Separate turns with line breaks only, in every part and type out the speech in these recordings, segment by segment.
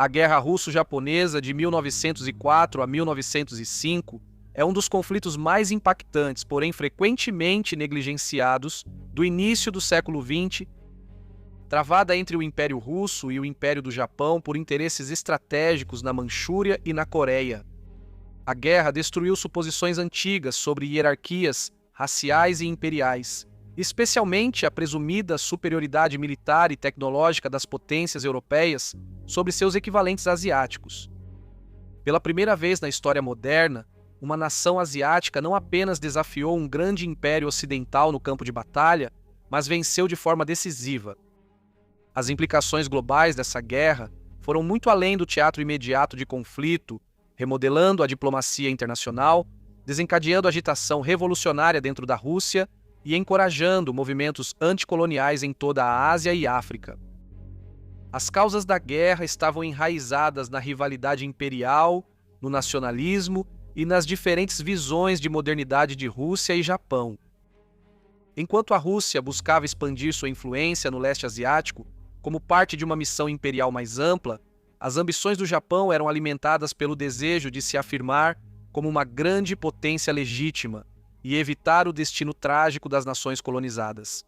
A Guerra Russo-Japonesa de 1904 a 1905 é um dos conflitos mais impactantes, porém frequentemente negligenciados, do início do século XX, travada entre o Império Russo e o Império do Japão por interesses estratégicos na Manchúria e na Coreia. A guerra destruiu suposições antigas sobre hierarquias raciais e imperiais, especialmente a presumida superioridade militar e tecnológica das potências europeias sobre seus equivalentes asiáticos. Pela primeira vez na história moderna, uma nação asiática não apenas desafiou um grande império ocidental no campo de batalha, mas venceu de forma decisiva. As implicações globais dessa guerra foram muito além do teatro imediato de conflito, remodelando a diplomacia internacional, desencadeando agitação revolucionária dentro da Rússia e encorajando movimentos anticoloniais em toda a Ásia e África. As causas da guerra estavam enraizadas na rivalidade imperial, no nacionalismo e nas diferentes visões de modernidade de Rússia e Japão. Enquanto a Rússia buscava expandir sua influência no leste asiático, como parte de uma missão imperial mais ampla, as ambições do Japão eram alimentadas pelo desejo de se afirmar como uma grande potência legítima e evitar o destino trágico das nações colonizadas.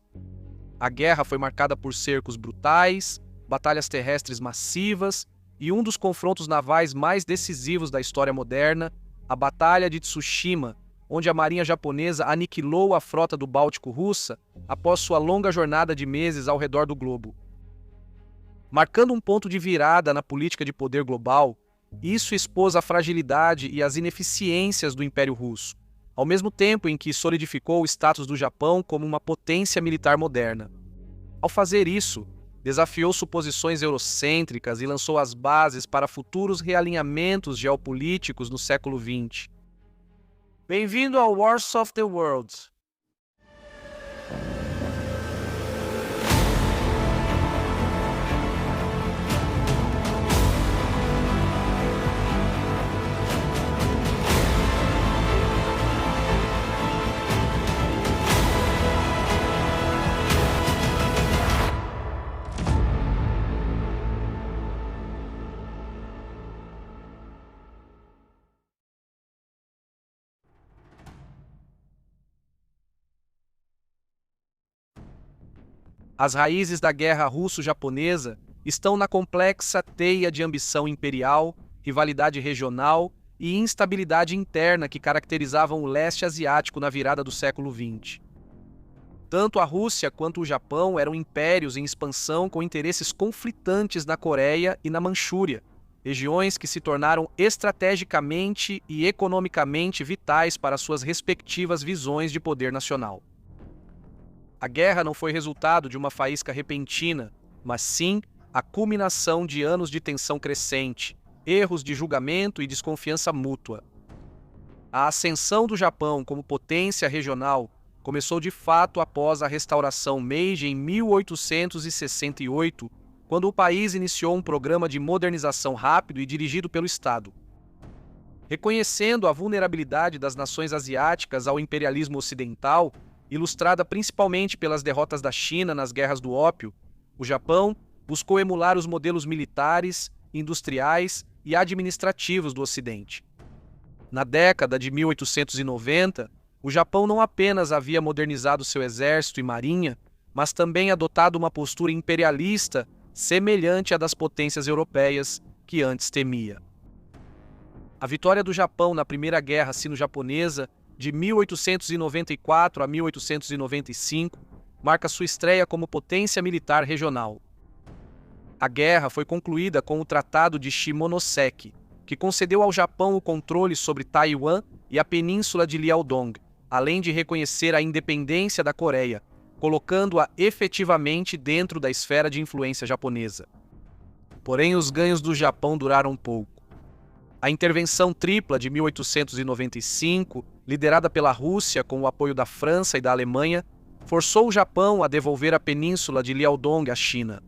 A guerra foi marcada por cercos brutais, batalhas terrestres massivas e um dos confrontos navais mais decisivos da história moderna, a Batalha de Tsushima, onde a marinha japonesa aniquilou a frota do Báltico russa após sua longa jornada de meses ao redor do globo. Marcando um ponto de virada na política de poder global, isso expôs a fragilidade e as ineficiências do Império Russo, ao mesmo tempo em que solidificou o status do Japão como uma potência militar moderna. Ao fazer isso, desafiou suposições eurocêntricas e lançou as bases para futuros realinhamentos geopolíticos no século XX. Bem-vindo ao Wars of the Worlds. As raízes da guerra russo-japonesa estão na complexa teia de ambição imperial, rivalidade regional e instabilidade interna que caracterizavam o leste asiático na virada do século XX. Tanto a Rússia quanto o Japão eram impérios em expansão com interesses conflitantes na Coreia e na Manchúria, regiões que se tornaram estrategicamente e economicamente vitais para suas respectivas visões de poder nacional. A guerra não foi resultado de uma faísca repentina, mas sim a culminação de anos de tensão crescente, erros de julgamento e desconfiança mútua. A ascensão do Japão como potência regional começou de fato após a restauração Meiji em 1868, quando o país iniciou um programa de modernização rápido e dirigido pelo Estado. Reconhecendo a vulnerabilidade das nações asiáticas ao imperialismo ocidental, ilustrada principalmente pelas derrotas da China nas guerras do ópio, o Japão buscou emular os modelos militares, industriais e administrativos do Ocidente. Na década de 1890, o Japão não apenas havia modernizado seu exército e marinha, mas também adotado uma postura imperialista semelhante à das potências europeias que antes temia. A vitória do Japão na Primeira Guerra Sino-Japonesa de 1894 a 1895, marca sua estreia como potência militar regional. A guerra foi concluída com o Tratado de Shimonoseki, que concedeu ao Japão o controle sobre Taiwan e a península de Liaodong, além de reconhecer a independência da Coreia, colocando-a efetivamente dentro da esfera de influência japonesa. Porém, os ganhos do Japão duraram pouco. A intervenção tripla de 1895, liderada pela Rússia com o apoio da França e da Alemanha, forçou o Japão a devolver a península de Liaodong à China.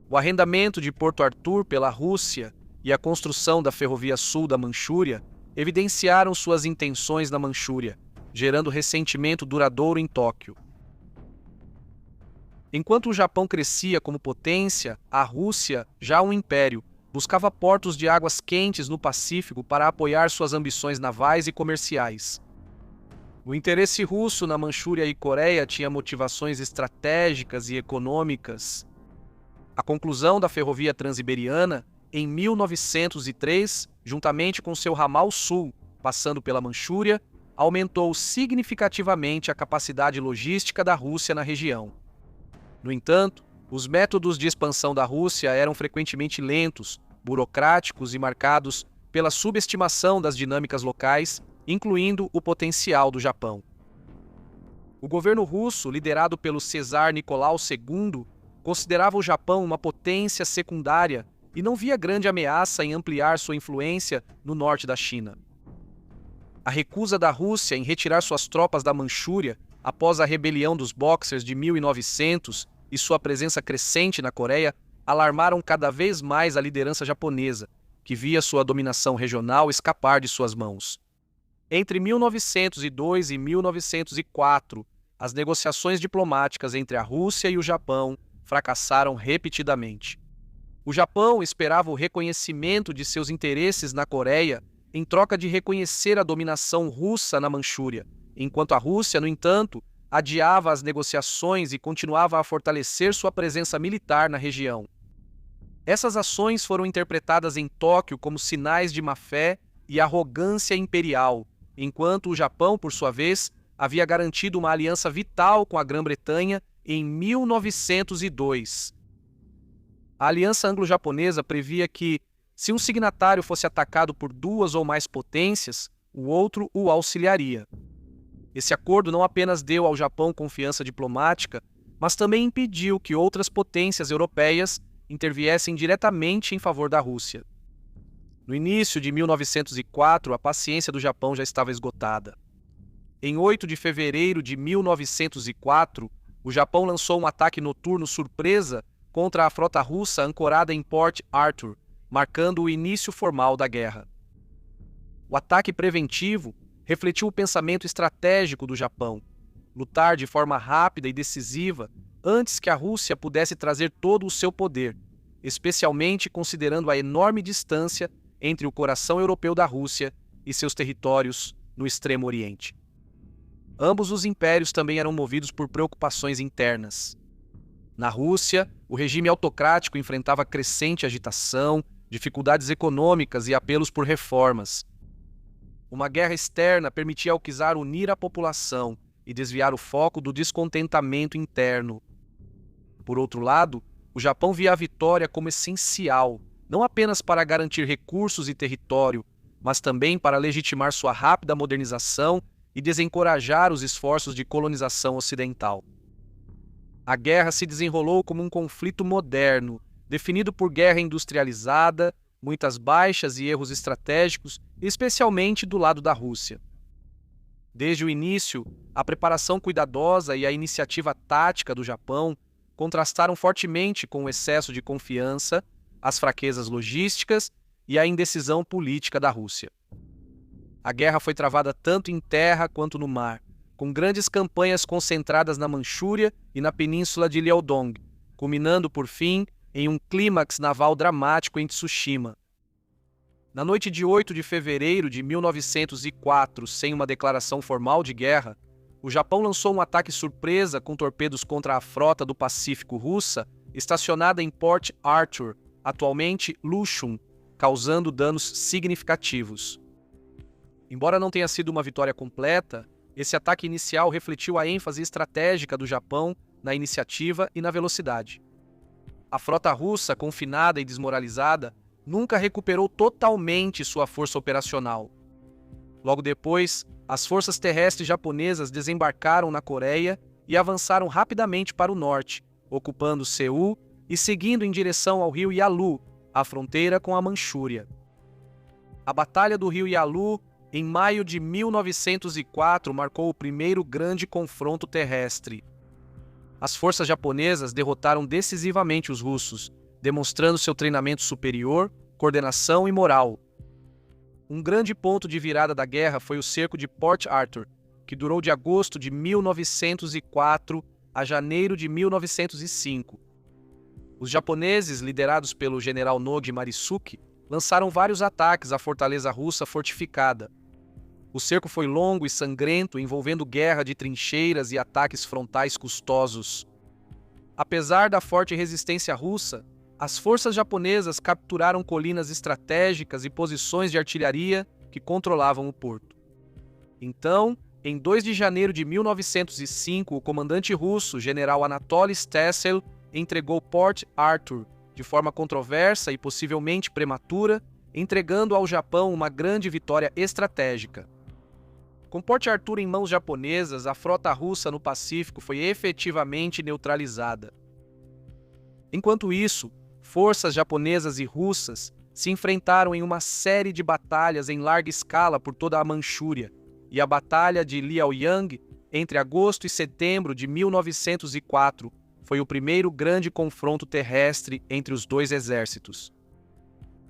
O arrendamento de Porto Arthur pela Rússia e a construção da Ferrovia Sul da Manchúria evidenciaram suas intenções na Manchúria, gerando ressentimento duradouro em Tóquio. Enquanto o Japão crescia como potência, a Rússia, já um império, buscava portos de águas quentes no Pacífico para apoiar suas ambições navais e comerciais. O interesse russo na Manchúria e Coreia tinha motivações estratégicas e econômicas. A conclusão da ferrovia transiberiana, em 1903, juntamente com seu ramal sul, passando pela Manchúria, aumentou significativamente a capacidade logística da Rússia na região. No entanto, os métodos de expansão da Rússia eram frequentemente lentos, burocráticos e marcados pela subestimação das dinâmicas locais, incluindo o potencial do Japão. O governo russo, liderado pelo czar Nicolau II, considerava o Japão uma potência secundária e não via grande ameaça em ampliar sua influência no norte da China. A recusa da Rússia em retirar suas tropas da Manchúria após a rebelião dos Boxers de 1900 e sua presença crescente na Coreia alarmaram cada vez mais a liderança japonesa, que via sua dominação regional escapar de suas mãos. Entre 1902 e 1904, as negociações diplomáticas entre a Rússia e o Japão fracassaram repetidamente. O Japão esperava o reconhecimento de seus interesses na Coreia em troca de reconhecer a dominação russa na Manchúria, enquanto a Rússia, no entanto, adiava as negociações e continuava a fortalecer sua presença militar na região. Essas ações foram interpretadas em Tóquio como sinais de má-fé e arrogância imperial, enquanto o Japão, por sua vez, havia garantido uma aliança vital com a Grã-Bretanha em 1902. A aliança anglo-japonesa previa que, se um signatário fosse atacado por duas ou mais potências, o outro o auxiliaria. Esse acordo não apenas deu ao Japão confiança diplomática, mas também impediu que outras potências europeias interviessem diretamente em favor da Rússia. No início de 1904, a paciência do Japão já estava esgotada. Em 8 de fevereiro de 1904, o Japão lançou um ataque noturno surpresa contra a frota russa ancorada em Port Arthur, marcando o início formal da guerra. O ataque preventivo refletiu o pensamento estratégico do Japão: lutar de forma rápida e decisiva antes que a Rússia pudesse trazer todo o seu poder, especialmente considerando a enorme distância entre o coração europeu da Rússia e seus territórios no Extremo Oriente. Ambos os impérios também eram movidos por preocupações internas. Na Rússia, o regime autocrático enfrentava crescente agitação, dificuldades econômicas e apelos por reformas. Uma guerra externa permitia ao czar unir a população e desviar o foco do descontentamento interno. Por outro lado, o Japão via a vitória como essencial, não apenas para garantir recursos e território, mas também para legitimar sua rápida modernização e desencorajar os esforços de colonização ocidental. A guerra se desenrolou como um conflito moderno, definido por guerra industrializada, muitas baixas e erros estratégicos, especialmente do lado da Rússia. Desde o início, a preparação cuidadosa e a iniciativa tática do Japão contrastaram fortemente com o excesso de confiança, as fraquezas logísticas e a indecisão política da Rússia. A guerra foi travada tanto em terra quanto no mar, com grandes campanhas concentradas na Manchúria e na península de Liaodong, culminando, por fim, em um clímax naval dramático em Tsushima. Na noite de 8 de fevereiro de 1904, sem uma declaração formal de guerra, o Japão lançou um ataque surpresa com torpedos contra a frota do Pacífico russa, estacionada em Port Arthur, atualmente Lushun, causando danos significativos. Embora não tenha sido uma vitória completa, esse ataque inicial refletiu a ênfase estratégica do Japão na iniciativa e na velocidade. A frota russa, confinada e desmoralizada, nunca recuperou totalmente sua força operacional. Logo depois, as forças terrestres japonesas desembarcaram na Coreia e avançaram rapidamente para o norte, ocupando Seul e seguindo em direção ao rio Yalu, a fronteira com a Manchúria. A Batalha do rio Yalu, em maio de 1904, marcou o primeiro grande confronto terrestre. As forças japonesas derrotaram decisivamente os russos, demonstrando seu treinamento superior, coordenação e moral. Um grande ponto de virada da guerra foi o cerco de Port Arthur, que durou de agosto de 1904 a janeiro de 1905. Os japoneses, liderados pelo general Nogi Marisuke, lançaram vários ataques à fortaleza russa fortificada. O cerco foi longo e sangrento, envolvendo guerra de trincheiras e ataques frontais custosos. Apesar da forte resistência russa, as forças japonesas capturaram colinas estratégicas e posições de artilharia que controlavam o porto. Então, em 2 de janeiro de 1905, o comandante russo, general Anatoly Stessel, entregou Port Arthur de forma controversa e possivelmente prematura, entregando ao Japão uma grande vitória estratégica. Com Port Arthur em mãos japonesas, a frota russa no Pacífico foi efetivamente neutralizada. Enquanto isso, forças japonesas e russas se enfrentaram em uma série de batalhas em larga escala por toda a Manchúria, e a Batalha de Liaoyang, entre agosto e setembro de 1904, foi o primeiro grande confronto terrestre entre os dois exércitos.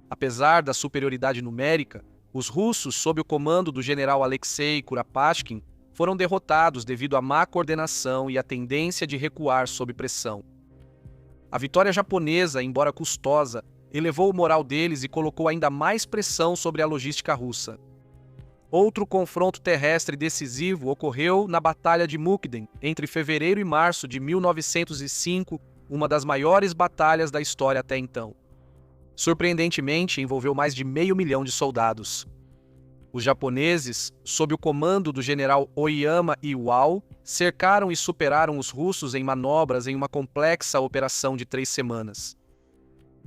Apesar da superioridade numérica, os russos, sob o comando do general Alexei Kuropatkin, foram derrotados devido à má coordenação e à tendência de recuar sob pressão. A vitória japonesa, embora custosa, elevou o moral deles e colocou ainda mais pressão sobre a logística russa. Outro confronto terrestre decisivo ocorreu na Batalha de Mukden, entre fevereiro e março de 1905, uma das maiores batalhas da história até então. Surpreendentemente, envolveu mais de 500 mil de soldados. Os japoneses, sob o comando do general Oyama Iwao, cercaram e superaram os russos em manobras em uma complexa operação de 3 semanas.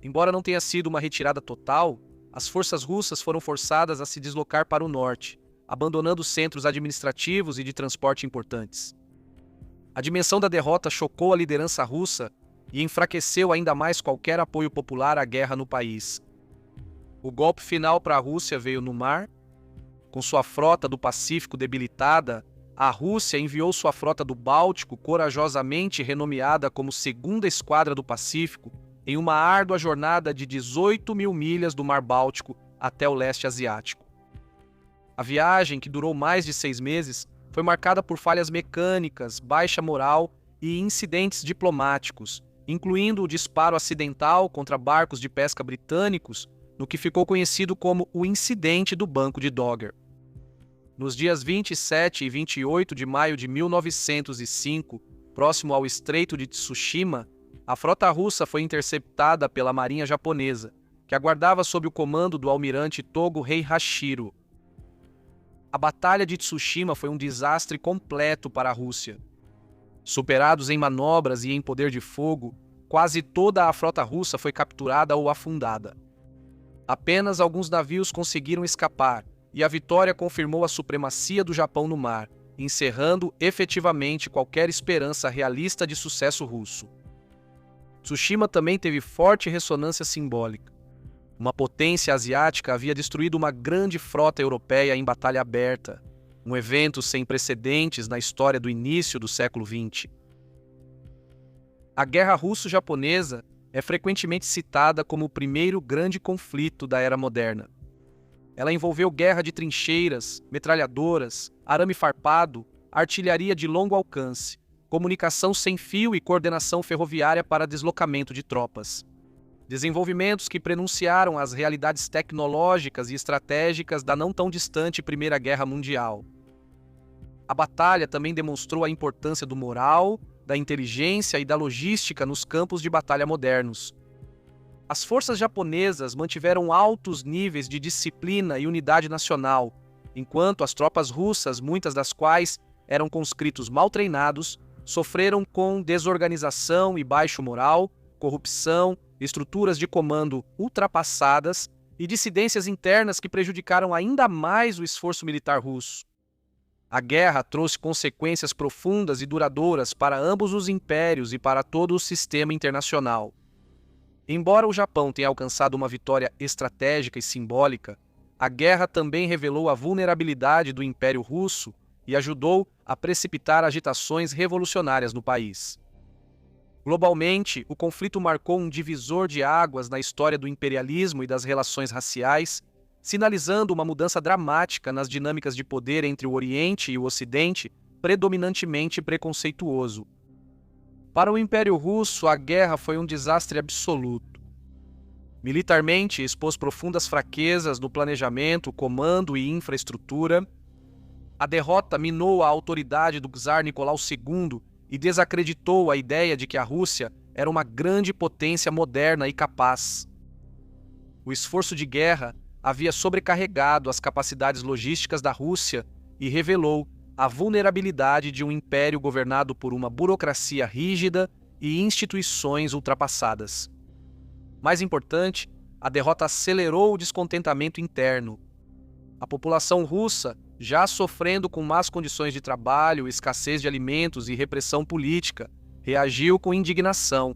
Embora não tenha sido uma retirada total, as forças russas foram forçadas a se deslocar para o norte, abandonando centros administrativos e de transporte importantes. A dimensão da derrota chocou a liderança russa e enfraqueceu ainda mais qualquer apoio popular à guerra no país. O golpe final para a Rússia veio no mar. Com sua frota do Pacífico debilitada, a Rússia enviou sua frota do Báltico, corajosamente renomeada como Segunda Esquadra do Pacífico, em uma árdua jornada de 18.000 milhas do Mar Báltico até o leste asiático. A viagem, que durou mais de 6 meses, foi marcada por falhas mecânicas, baixa moral e incidentes diplomáticos, incluindo o disparo acidental contra barcos de pesca britânicos, no que ficou conhecido como o Incidente do Banco de Dogger. Nos dias 27 e 28 de maio de 1905, próximo ao Estreito de Tsushima, a frota russa foi interceptada pela marinha japonesa, que aguardava sob o comando do almirante Togo Heihachiro. A Batalha de Tsushima foi um desastre completo para a Rússia. Superados em manobras e em poder de fogo, quase toda a frota russa foi capturada ou afundada. Apenas alguns navios conseguiram escapar, e a vitória confirmou a supremacia do Japão no mar, encerrando efetivamente qualquer esperança realista de sucesso russo. Tsushima também teve forte ressonância simbólica. Uma potência asiática havia destruído uma grande frota europeia em batalha aberta, um evento sem precedentes na história do início do século XX. A Guerra Russo-Japonesa é frequentemente citada como o primeiro grande conflito da era moderna. Ela envolveu guerra de trincheiras, metralhadoras, arame farpado, artilharia de longo alcance, comunicação sem fio e coordenação ferroviária para deslocamento de tropas. Desenvolvimentos que prenunciaram as realidades tecnológicas e estratégicas da não tão distante Primeira Guerra Mundial. A batalha também demonstrou a importância do moral, da inteligência e da logística nos campos de batalha modernos. As forças japonesas mantiveram altos níveis de disciplina e unidade nacional, enquanto as tropas russas, muitas das quais eram conscritos mal treinados, sofreram com desorganização e baixo moral, corrupção, estruturas de comando ultrapassadas e dissidências internas que prejudicaram ainda mais o esforço militar russo. A guerra trouxe consequências profundas e duradouras para ambos os impérios e para todo o sistema internacional. Embora o Japão tenha alcançado uma vitória estratégica e simbólica, a guerra também revelou a vulnerabilidade do Império Russo e ajudou a precipitar agitações revolucionárias no país. Globalmente, o conflito marcou um divisor de águas na história do imperialismo e das relações raciais, sinalizando uma mudança dramática nas dinâmicas de poder entre o Oriente e o Ocidente, predominantemente preconceituoso. Para o Império Russo, a guerra foi um desastre absoluto. Militarmente, expôs profundas fraquezas no planejamento, comando e infraestrutura. A derrota minou a autoridade do czar Nicolau II e desacreditou a ideia de que a Rússia era uma grande potência moderna e capaz. O esforço de guerra havia sobrecarregado as capacidades logísticas da Rússia e revelou a vulnerabilidade de um império governado por uma burocracia rígida e instituições ultrapassadas. Mais importante, a derrota acelerou o descontentamento interno. A população russa, já sofrendo com más condições de trabalho, escassez de alimentos e repressão política, reagiu com indignação.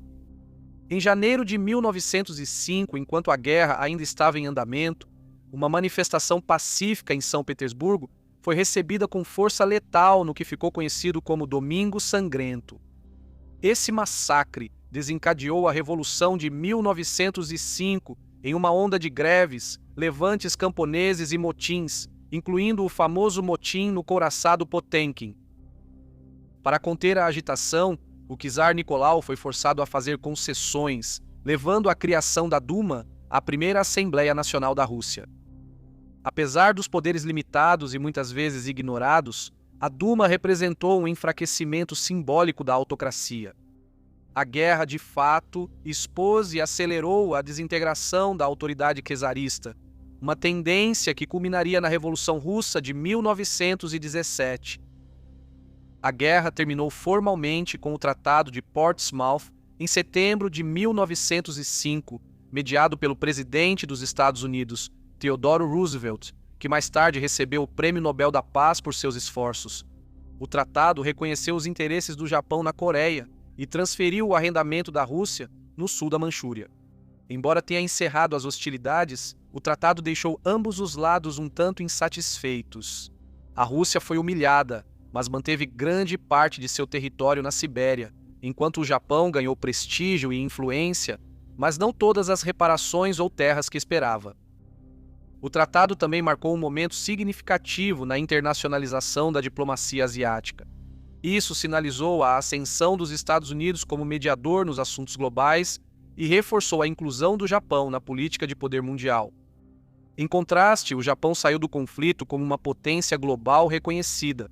Em janeiro de 1905, enquanto a guerra ainda estava em andamento, uma manifestação pacífica em São Petersburgo foi recebida com força letal no que ficou conhecido como Domingo Sangrento. Esse massacre desencadeou a Revolução de 1905 em uma onda de greves, levantes camponeses e motins, incluindo o famoso motim no couraçado Potemkin. Para conter a agitação, o czar Nicolau foi forçado a fazer concessões, levando à criação da Duma, a primeira Assembleia Nacional da Rússia. Apesar dos poderes limitados e muitas vezes ignorados, a Duma representou um enfraquecimento simbólico da autocracia. A guerra, de fato, expôs e acelerou a desintegração da autoridade czarista, uma tendência que culminaria na Revolução Russa de 1917. A guerra terminou formalmente com o Tratado de Portsmouth em setembro de 1905, mediado pelo presidente dos Estados Unidos, Theodore Roosevelt, que mais tarde recebeu o Prêmio Nobel da Paz por seus esforços. O tratado reconheceu os interesses do Japão na Coreia e transferiu o arrendamento da Rússia no sul da Manchúria. Embora tenha encerrado as hostilidades, o tratado deixou ambos os lados um tanto insatisfeitos. A Rússia foi humilhada, mas manteve grande parte de seu território na Sibéria, enquanto o Japão ganhou prestígio e influência, mas não todas as reparações ou terras que esperava. O tratado também marcou um momento significativo na internacionalização da diplomacia asiática. Isso sinalizou a ascensão dos Estados Unidos como mediador nos assuntos globais e reforçou a inclusão do Japão na política de poder mundial. Em contraste, o Japão saiu do conflito como uma potência global reconhecida.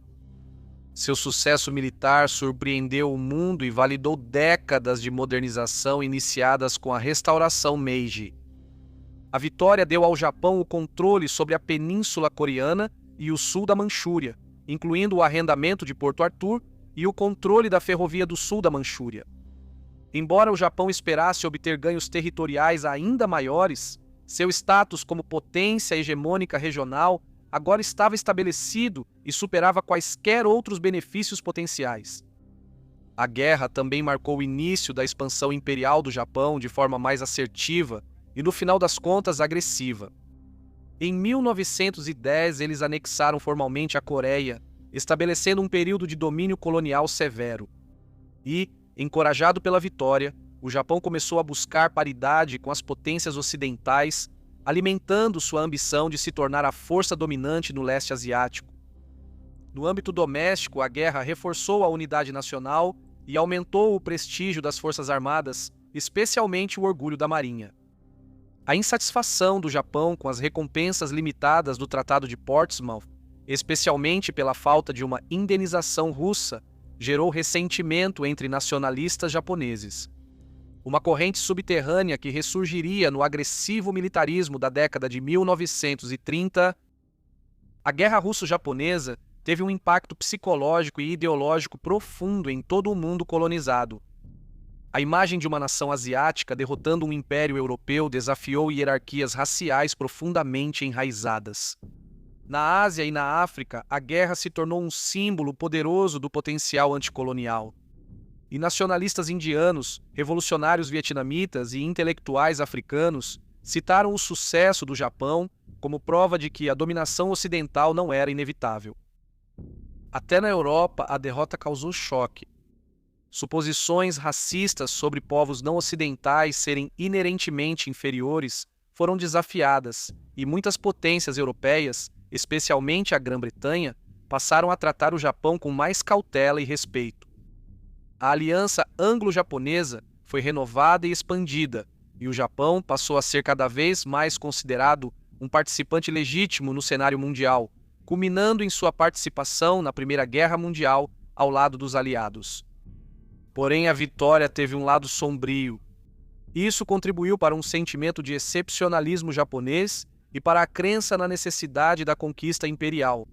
Seu sucesso militar surpreendeu o mundo e validou décadas de modernização iniciadas com a restauração Meiji. A vitória deu ao Japão o controle sobre a Península Coreana e o sul da Manchúria, incluindo o arrendamento de Porto Arthur e o controle da Ferrovia do Sul da Manchúria. Embora o Japão esperasse obter ganhos territoriais ainda maiores, seu status como potência hegemônica regional agora estava estabelecido e superava quaisquer outros benefícios potenciais. A guerra também marcou o início da expansão imperial do Japão de forma mais assertiva e, no final das contas, agressiva. Em 1910, eles anexaram formalmente a Coreia, estabelecendo um período de domínio colonial severo. E, encorajado pela vitória, o Japão começou a buscar paridade com as potências ocidentais, alimentando sua ambição de se tornar a força dominante no leste asiático. No âmbito doméstico, a guerra reforçou a unidade nacional e aumentou o prestígio das Forças Armadas, especialmente o orgulho da Marinha. A insatisfação do Japão com as recompensas limitadas do Tratado de Portsmouth, especialmente pela falta de uma indenização russa, gerou ressentimento entre nacionalistas japoneses. Uma corrente subterrânea que ressurgiria no agressivo militarismo da década de 1930. A Guerra Russo-Japonesa teve um impacto psicológico e ideológico profundo em todo o mundo colonizado. A imagem de uma nação asiática derrotando um império europeu desafiou hierarquias raciais profundamente enraizadas. Na Ásia e na África, a guerra se tornou um símbolo poderoso do potencial anticolonial. E nacionalistas indianos, revolucionários vietnamitas e intelectuais africanos citaram o sucesso do Japão como prova de que a dominação ocidental não era inevitável. Até na Europa, a derrota causou choque. Suposições racistas sobre povos não ocidentais serem inerentemente inferiores foram desafiadas, e muitas potências europeias, especialmente a Grã-Bretanha, passaram a tratar o Japão com mais cautela e respeito. A aliança anglo-japonesa foi renovada e expandida, e o Japão passou a ser cada vez mais considerado um participante legítimo no cenário mundial, culminando em sua participação na Primeira Guerra Mundial ao lado dos aliados. Porém, a vitória teve um lado sombrio. Isso contribuiu para um sentimento de excepcionalismo japonês e para a crença na necessidade da conquista imperial.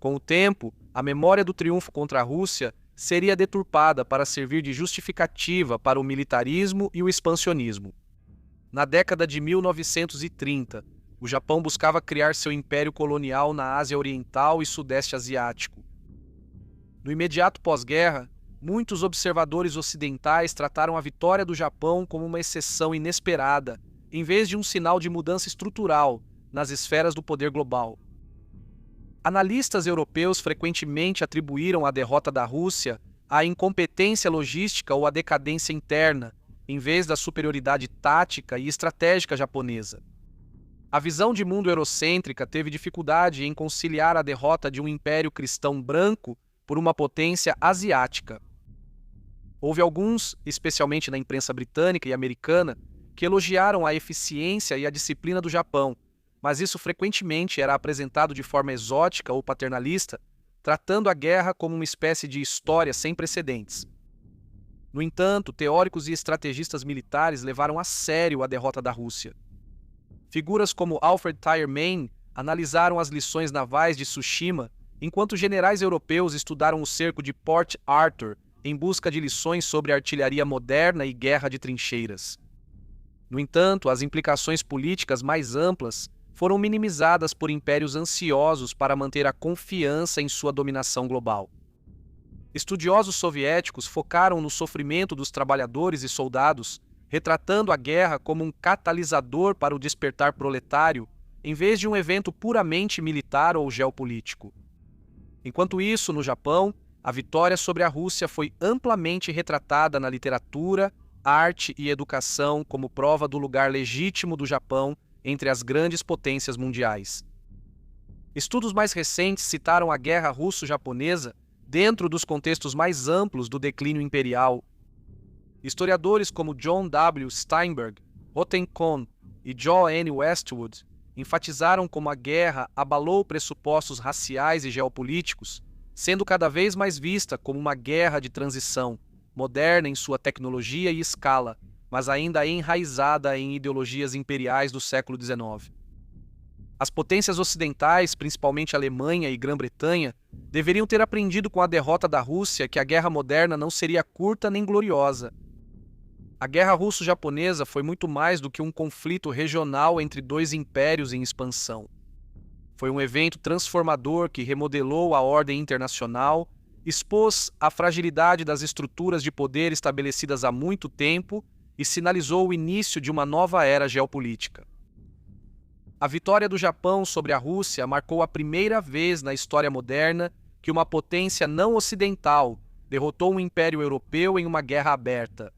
Com o tempo, a memória do triunfo contra a Rússia seria deturpada para servir de justificativa para o militarismo e o expansionismo. Na década de 1930, o Japão buscava criar seu império colonial na Ásia Oriental e Sudeste Asiático. No imediato pós-guerra, muitos observadores ocidentais trataram a vitória do Japão como uma exceção inesperada, em vez de um sinal de mudança estrutural nas esferas do poder global. Analistas europeus frequentemente atribuíram a derrota da Rússia à incompetência logística ou à decadência interna, em vez da superioridade tática e estratégica japonesa. A visão de mundo eurocêntrica teve dificuldade em conciliar a derrota de um império cristão branco por uma potência asiática. Houve alguns, especialmente na imprensa britânica e americana, que elogiaram a eficiência e a disciplina do Japão, mas isso frequentemente era apresentado de forma exótica ou paternalista, tratando a guerra como uma espécie de história sem precedentes. No entanto, teóricos e estrategistas militares levaram a sério a derrota da Rússia. Figuras como Alfred Thayer Main analisaram as lições navais de Tsushima, enquanto generais europeus estudaram o cerco de Port Arthur em busca de lições sobre artilharia moderna e guerra de trincheiras. No entanto, as implicações políticas mais amplas foram minimizadas por impérios ansiosos para manter a confiança em sua dominação global. Estudiosos soviéticos focaram no sofrimento dos trabalhadores e soldados, retratando a guerra como um catalisador para o despertar proletário, em vez de um evento puramente militar ou geopolítico. Enquanto isso, no Japão, a vitória sobre a Rússia foi amplamente retratada na literatura, arte e educação como prova do lugar legítimo do Japão entre as grandes potências mundiais. Estudos mais recentes citaram a guerra russo-japonesa dentro dos contextos mais amplos do declínio imperial. Historiadores como John W. Steinberg, Rotem Kohn e Joe N. Westwood enfatizaram como a guerra abalou pressupostos raciais e geopolíticos, sendo cada vez mais vista como uma guerra de transição, moderna em sua tecnologia e escala, mas ainda enraizada em ideologias imperiais do século XIX. As potências ocidentais, principalmente a Alemanha e Grã-Bretanha, deveriam ter aprendido com a derrota da Rússia que a guerra moderna não seria curta nem gloriosa. A guerra russo-japonesa foi muito mais do que um conflito regional entre dois impérios em expansão. Foi um evento transformador que remodelou a ordem internacional, expôs a fragilidade das estruturas de poder estabelecidas há muito tempo e sinalizou o início de uma nova era geopolítica. A vitória do Japão sobre a Rússia marcou a primeira vez na história moderna que uma potência não ocidental derrotou um império europeu em uma guerra aberta,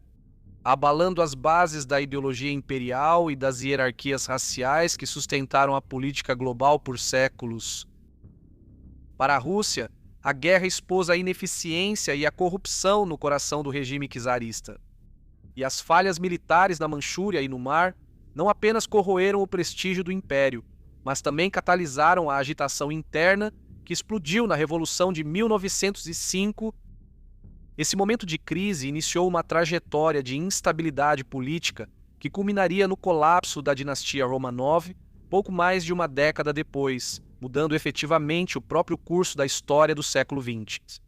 abalando as bases da ideologia imperial e das hierarquias raciais que sustentaram a política global por séculos. Para a Rússia, a guerra expôs a ineficiência e a corrupção no coração do regime czarista. E as falhas militares na Manchúria e no mar não apenas corroeram o prestígio do império, mas também catalisaram a agitação interna que explodiu na Revolução de 1905. Esse momento de crise iniciou uma trajetória de instabilidade política que culminaria no colapso da dinastia Romanov pouco mais de uma década depois, mudando efetivamente o próprio curso da história do século XX.